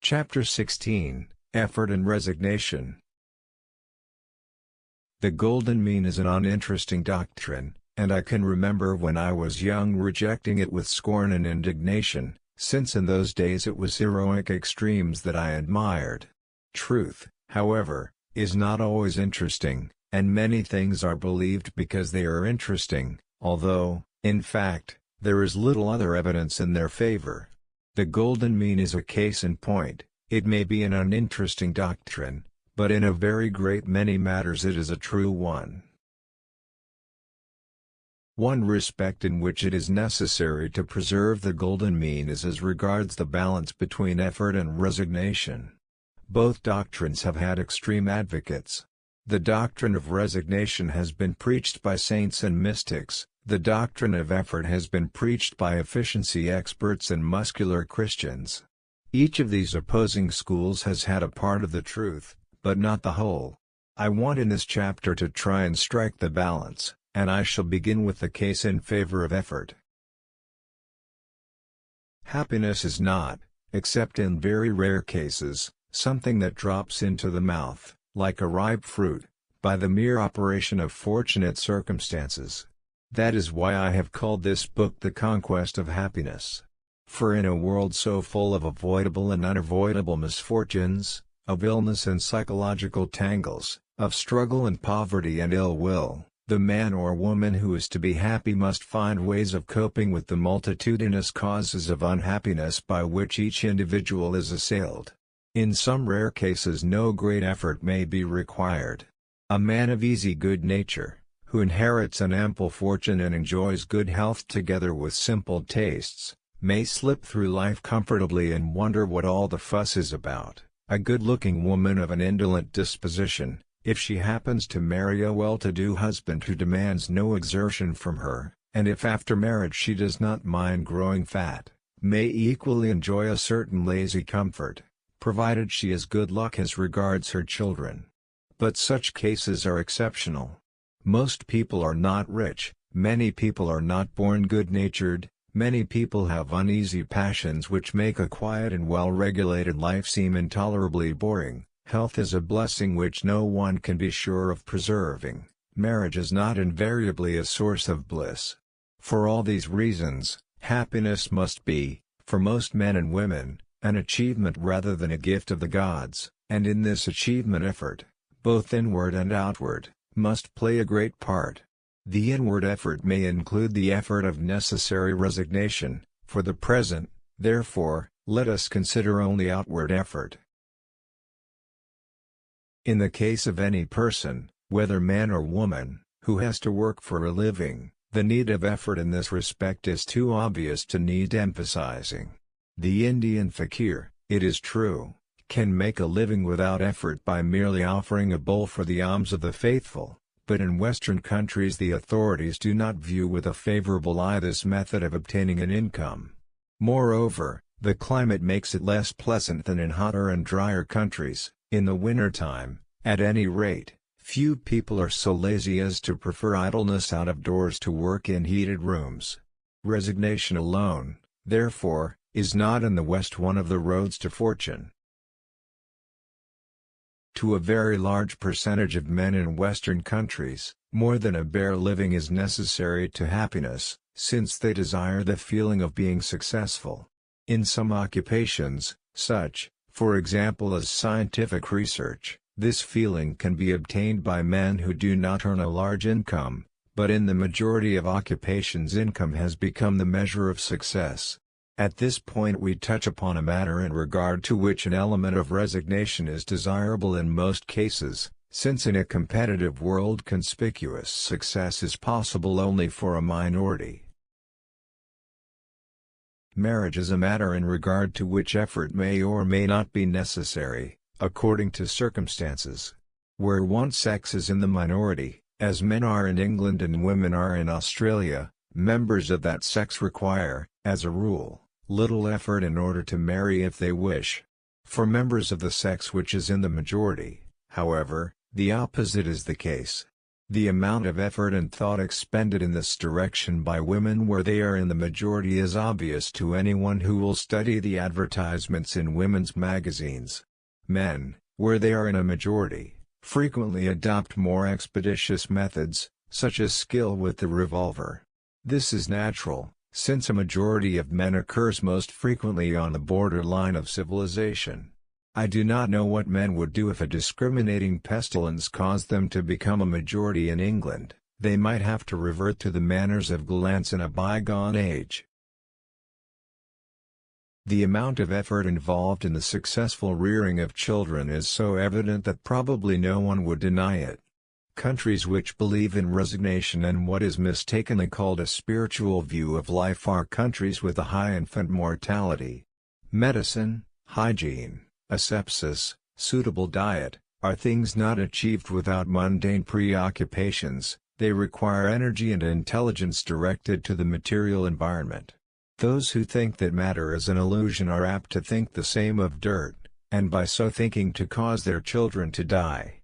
Chapter 16, Effort and Resignation. The golden mean is an uninteresting doctrine, and I can remember when I was young rejecting it with scorn and indignation, since in those days it was heroic extremes that I admired. Truth, however, is not always interesting, and many things are believed because they are interesting, although, in fact, there is little other evidence in their favor. The golden mean is a case in point. It may be an uninteresting doctrine, but in a very great many matters it is a true one. One respect in which it is necessary to preserve the golden mean is as regards the balance between effort and resignation. Both doctrines have had extreme advocates. The doctrine of resignation has been preached by saints and mystics, the doctrine of effort has been preached by efficiency experts and muscular Christians. Each of these opposing schools has had a part of the truth, but not the whole. I want in this chapter to try and strike the balance, and I shall begin with the case in favor of effort. Happiness is not, except in very rare cases, something that drops into the mouth, like a ripe fruit, by the mere operation of fortunate circumstances. That is why I have called this book The Conquest of Happiness. For in a world so full of avoidable and unavoidable misfortunes, of illness and psychological tangles, of struggle and poverty and ill will, the man or woman who is to be happy must find ways of coping with the multitudinous causes of unhappiness by which each individual is assailed. In some rare cases no great effort may be required. A man of easy good nature, who inherits an ample fortune and enjoys good health together with simple tastes, may slip through life comfortably and wonder what all the fuss is about. A good-looking woman of an indolent disposition, if she happens to marry a well-to-do husband who demands no exertion from her, and if after marriage she does not mind growing fat, may equally enjoy a certain lazy comfort, provided she has good luck as regards her children. But such cases are exceptional. Most people are not rich, many people are not born good-natured, many people have uneasy passions which make a quiet and well-regulated life seem intolerably boring. Health is a blessing which no one can be sure of preserving. Marriage is not invariably a source of bliss. For all these reasons, happiness must be, for most men and women, an achievement rather than a gift of the gods, and in this achievement effort, both inward and outward, must play a great part. The inward effort may include the effort of necessary resignation. For the present, therefore, let us consider only outward effort. In the case of any person, whether man or woman, who has to work for a living, the need of effort in this respect is too obvious to need emphasizing. The Indian fakir, it is true, can make a living without effort by merely offering a bowl for the alms of the faithful. But in Western countries the authorities do not view with a favorable eye this method of obtaining an income. Moreover, the climate makes it less pleasant than in hotter and drier countries. In the winter time, at any rate, few people are so lazy as to prefer idleness out of doors to work in heated rooms. Resignation alone, therefore, is not in the West one of the roads to fortune. To a very large percentage of men in Western countries, more than a bare living is necessary to happiness, since they desire the feeling of being successful. In some occupations, such, for example as scientific research, this feeling can be obtained by men who do not earn a large income, but in the majority of occupations income has become the measure of success. At this point we touch upon a matter in regard to which an element of resignation is desirable in most cases, since in a competitive world conspicuous success is possible only for a minority. Marriage is a matter in regard to which effort may or may not be necessary, according to circumstances. Where one sex is in the minority, as men are in England and women are in Australia, members of that sex require, as a rule, little effort in order to marry if they wish. For members of the sex which is in the majority, however, the opposite is the case. The amount of effort and thought expended in this direction by women where they are in the majority is obvious to anyone who will study the advertisements in women's magazines. Men, where they are in a majority, frequently adopt more expeditious methods, such as skill with the revolver. This is natural, since a majority of men occurs most frequently on the borderline of civilization. I do not know what men would do if a discriminating pestilence caused them to become a majority in England. They might have to revert to the manners of gallants in a bygone age. The amount of effort involved in the successful rearing of children is so evident that probably no one would deny it. Countries which believe in resignation and what is mistakenly called a spiritual view of life are countries with a high infant mortality. Medicine, hygiene, asepsis, suitable diet, are things not achieved without mundane preoccupations. They require energy and intelligence directed to the material environment. Those who think that matter is an illusion are apt to think the same of dirt, and by so thinking to cause their children to die.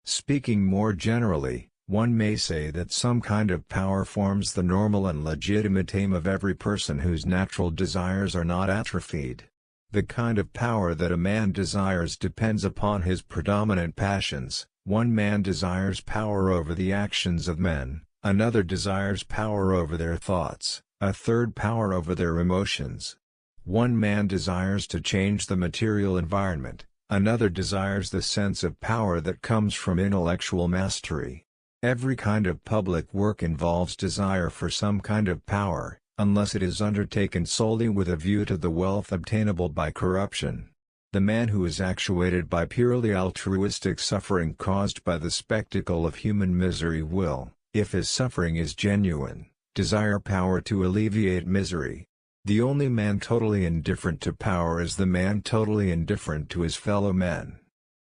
Speaking more generally, one may say that some kind of power forms the normal and legitimate aim of every person whose natural desires are not atrophied. The kind of power that a man desires depends upon his predominant passions. One man desires power over the actions of men, another desires power over their thoughts, a third power over their emotions. One man desires to change the material environment, another desires the sense of power that comes from intellectual mastery. Every kind of public work involves desire for some kind of power, unless it is undertaken solely with a view to the wealth obtainable by corruption. The man who is actuated by purely altruistic suffering caused by the spectacle of human misery will, if his suffering is genuine, desire power to alleviate misery. The only man totally indifferent to power is the man totally indifferent to his fellow men.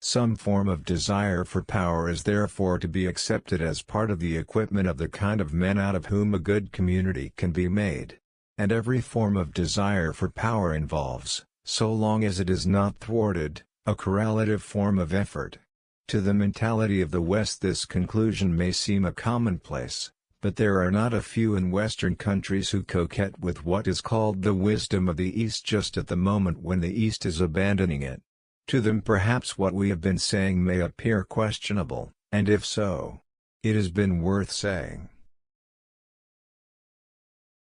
Some form of desire for power is therefore to be accepted as part of the equipment of the kind of men out of whom a good community can be made. And every form of desire for power involves, so long as it is not thwarted, a correlative form of effort. To the mentality of the West this conclusion may seem a commonplace, but there are not a few in Western countries who coquette with what is called the wisdom of the East just at the moment when the East is abandoning it. To them perhaps what we have been saying may appear questionable, and if so, it has been worth saying.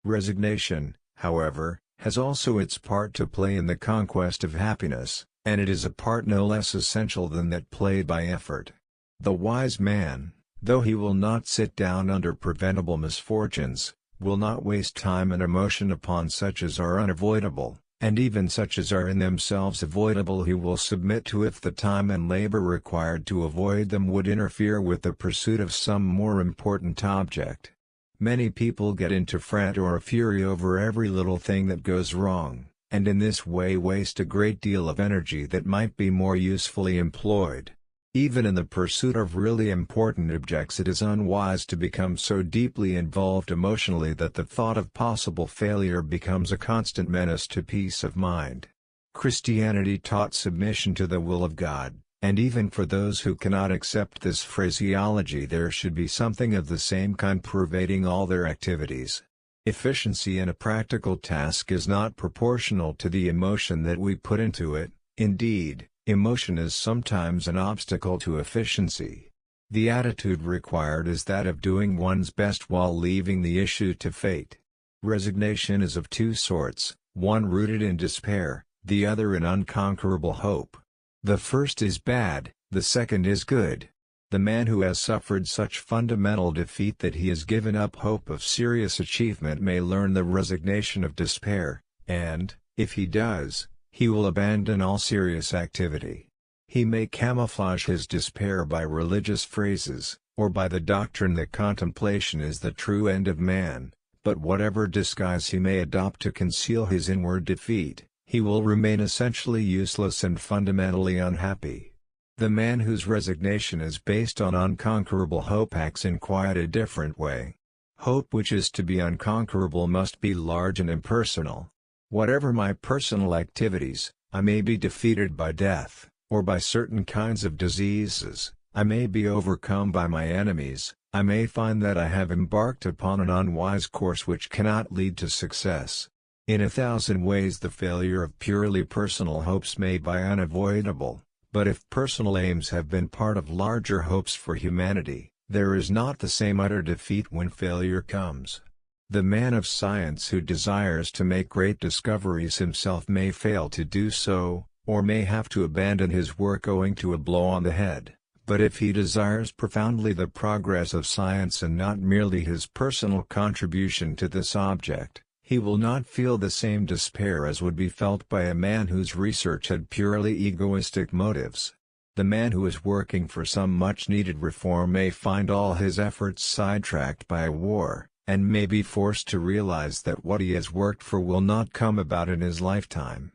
Resignation, however, has also its part to play in the conquest of happiness, and it is a part no less essential than that played by effort. The wise man, though he will not sit down under preventable misfortunes, will not waste time and emotion upon such as are unavoidable, and even such as are in themselves avoidable he will submit to if the time and labor required to avoid them would interfere with the pursuit of some more important object. Many people get into fret or a fury over every little thing that goes wrong, and in this way waste a great deal of energy that might be more usefully employed. Even in the pursuit of really important objects it is unwise to become so deeply involved emotionally that the thought of possible failure becomes a constant menace to peace of mind. Christianity taught submission to the will of God, and even for those who cannot accept this phraseology there should be something of the same kind pervading all their activities. Efficiency in a practical task is not proportional to the emotion that we put into it. Indeed, emotion is sometimes an obstacle to efficiency. The attitude required is that of doing one's best while leaving the issue to fate. Resignation is of two sorts, one rooted in despair, the other in unconquerable hope. The first is bad, the second is good. The man who has suffered such fundamental defeat that he has given up hope of serious achievement may learn the resignation of despair, and, if he does, he will abandon all serious activity. He may camouflage his despair by religious phrases, or by the doctrine that contemplation is the true end of man, but whatever disguise he may adopt to conceal his inward defeat, he will remain essentially useless and fundamentally unhappy. The man whose resignation is based on unconquerable hope acts in quite a different way. Hope which is to be unconquerable must be large and impersonal. Whatever my personal activities, I may be defeated by death, or by certain kinds of diseases, I may be overcome by my enemies, I may find that I have embarked upon an unwise course which cannot lead to success. In 1,000 ways the failure of purely personal hopes may be unavoidable, but if personal aims have been part of larger hopes for humanity, there is not the same utter defeat when failure comes. The man of science who desires to make great discoveries himself may fail to do so, or may have to abandon his work owing to a blow on the head, but if he desires profoundly the progress of science and not merely his personal contribution to this object, he will not feel the same despair as would be felt by a man whose research had purely egoistic motives. The man who is working for some much-needed reform may find all his efforts sidetracked by a war, and may be forced to realize that what he has worked for will not come about in his lifetime.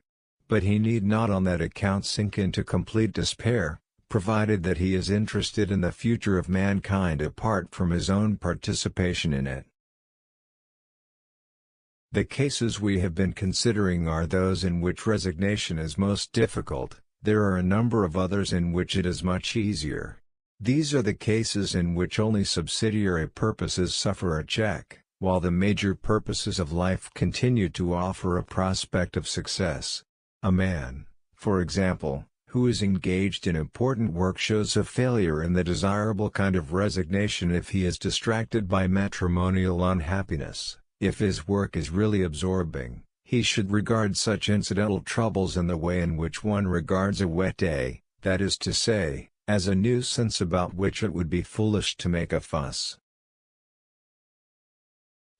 But he need not on that account sink into complete despair, provided that he is interested in the future of mankind apart from his own participation in it. The cases we have been considering are those in which resignation is most difficult. There are a number of others in which it is much easier. These are the cases in which only subsidiary purposes suffer a check, while the major purposes of life continue to offer a prospect of success. A man, for example, who is engaged in important work shows a failure in the desirable kind of resignation if he is distracted by matrimonial unhappiness. If his work is really absorbing, he should regard such incidental troubles in the way in which one regards a wet day, that is to say, as a nuisance about which it would be foolish to make a fuss.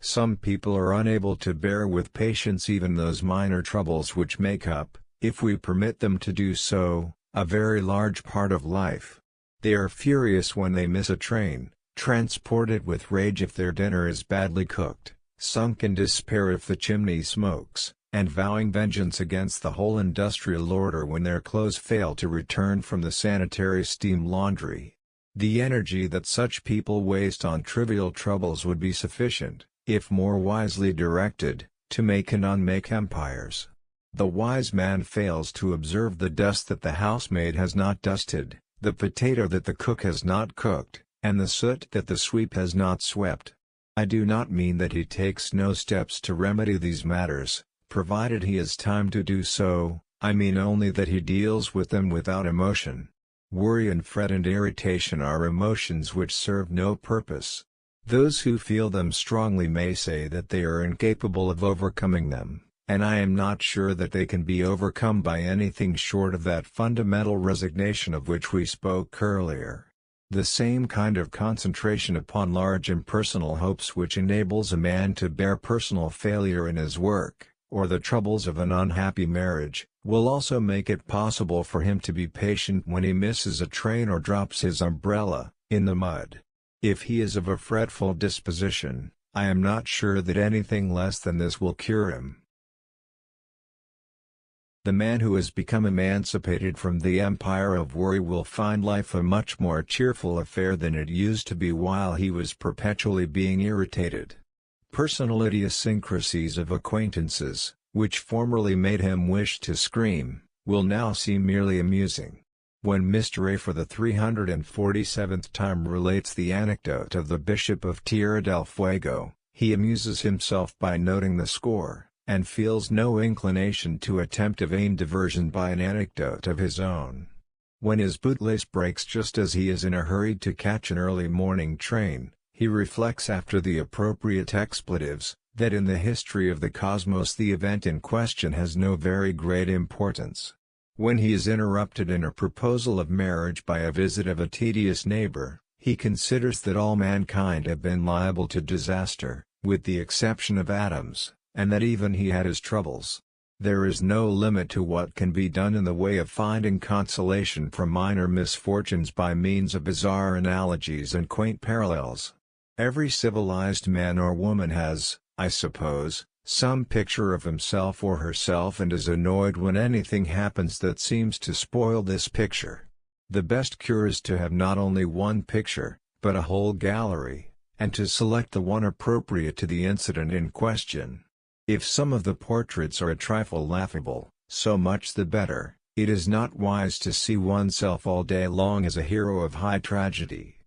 Some people are unable to bear with patience even those minor troubles which make up, if we permit them to do so, a very large part of life. They are furious when they miss a train, transported with rage if their dinner is badly cooked, sunk in despair if the chimney smokes, and vowing vengeance against the whole industrial order when their clothes fail to return from the sanitary steam laundry. The energy that such people waste on trivial troubles would be sufficient, if more wisely directed, to make and unmake empires. The wise man fails to observe the dust that the housemaid has not dusted, the potato that the cook has not cooked, and the soot that the sweep has not swept. I do not mean that he takes no steps to remedy these matters, provided he has time to do so, I mean only that he deals with them without emotion. Worry and fret and irritation are emotions which serve no purpose. Those who feel them strongly may say that they are incapable of overcoming them, and I am not sure that they can be overcome by anything short of that fundamental resignation of which we spoke earlier. The same kind of concentration upon large impersonal hopes which enables a man to bear personal failure in his work, or the troubles of an unhappy marriage, will also make it possible for him to be patient when he misses a train or drops his umbrella in the mud. If he is of a fretful disposition, I am not sure that anything less than this will cure him. The man who has become emancipated from the empire of worry will find life a much more cheerful affair than it used to be while he was perpetually being irritated. Personal idiosyncrasies of acquaintances, which formerly made him wish to scream, will now seem merely amusing. When Mr. A for the 347th time relates the anecdote of the Bishop of Tierra del Fuego, he amuses himself by noting the score, and feels no inclination to attempt a vain diversion by an anecdote of his own. When his bootlace breaks just as he is in a hurry to catch an early morning train, he reflects after the appropriate expletives, that in the history of the cosmos the event in question has no very great importance. When he is interrupted in a proposal of marriage by a visit of a tedious neighbor, he considers that all mankind have been liable to disaster, with the exception of Adams, and that even he had his troubles. There is no limit to what can be done in the way of finding consolation from minor misfortunes by means of bizarre analogies and quaint parallels. Every civilized man or woman has, I suppose, some picture of himself or herself and is annoyed when anything happens that seems to spoil this picture. The best cure is to have not only one picture, but a whole gallery, and to select the one appropriate to the incident in question. If some of the portraits are a trifle laughable, so much the better, It is not wise to see oneself all day long as a hero of high tragedy.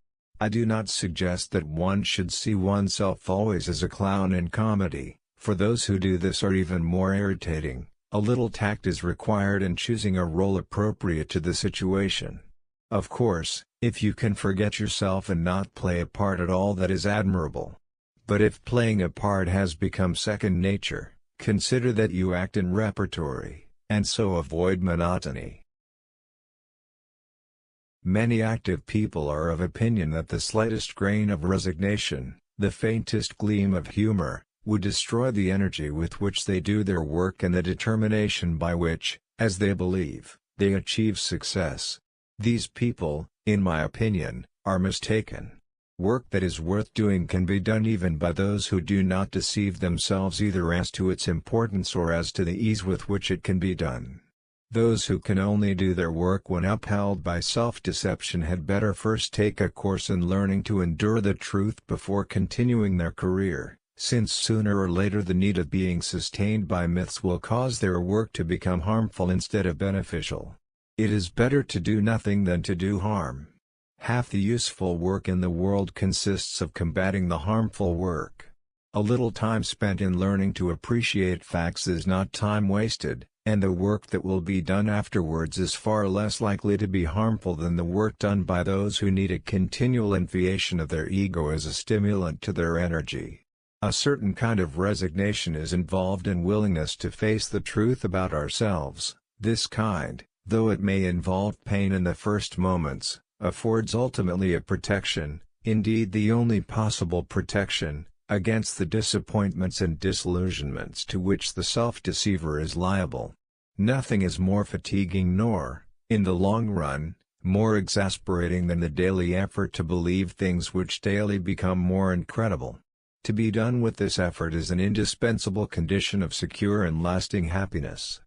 I do not suggest that one should see oneself always as a clown in comedy, for those who do this are even more irritating. A little tact is required in choosing a role appropriate to the situation. Of course, if you can forget yourself and not play a part at all, that is admirable. But if playing a part has become second nature, consider that you act in repertory, and so avoid monotony. Many active people are of opinion that the slightest grain of resignation, the faintest gleam of humor, would destroy the energy with which they do their work and the determination by which, as they believe, they achieve success. These people, in my opinion, are mistaken. Work that is worth doing can be done even by those who do not deceive themselves either as to its importance or as to the ease with which it can be done. Those who can only do their work when upheld by self-deception had better first take a course in learning to endure the truth before continuing their career, since sooner or later the need of being sustained by myths will cause their work to become harmful instead of beneficial. It is better to do nothing than to do harm. Half the useful work in the world consists of combating the harmful work. A little time spent in learning to appreciate facts is not time wasted, and the work that will be done afterwards is far less likely to be harmful than the work done by those who need a continual inflation of their ego as a stimulant to their energy. A certain kind of resignation is involved in willingness to face the truth about ourselves. This kind, though it may involve pain in the first moments, affords ultimately a protection, indeed the only possible protection, against the disappointments and disillusionments to which the self-deceiver is liable. Nothing is more fatiguing nor, in the long run, more exasperating than the daily effort to believe things which daily become more incredible. To be done with this effort is an indispensable condition of secure and lasting happiness.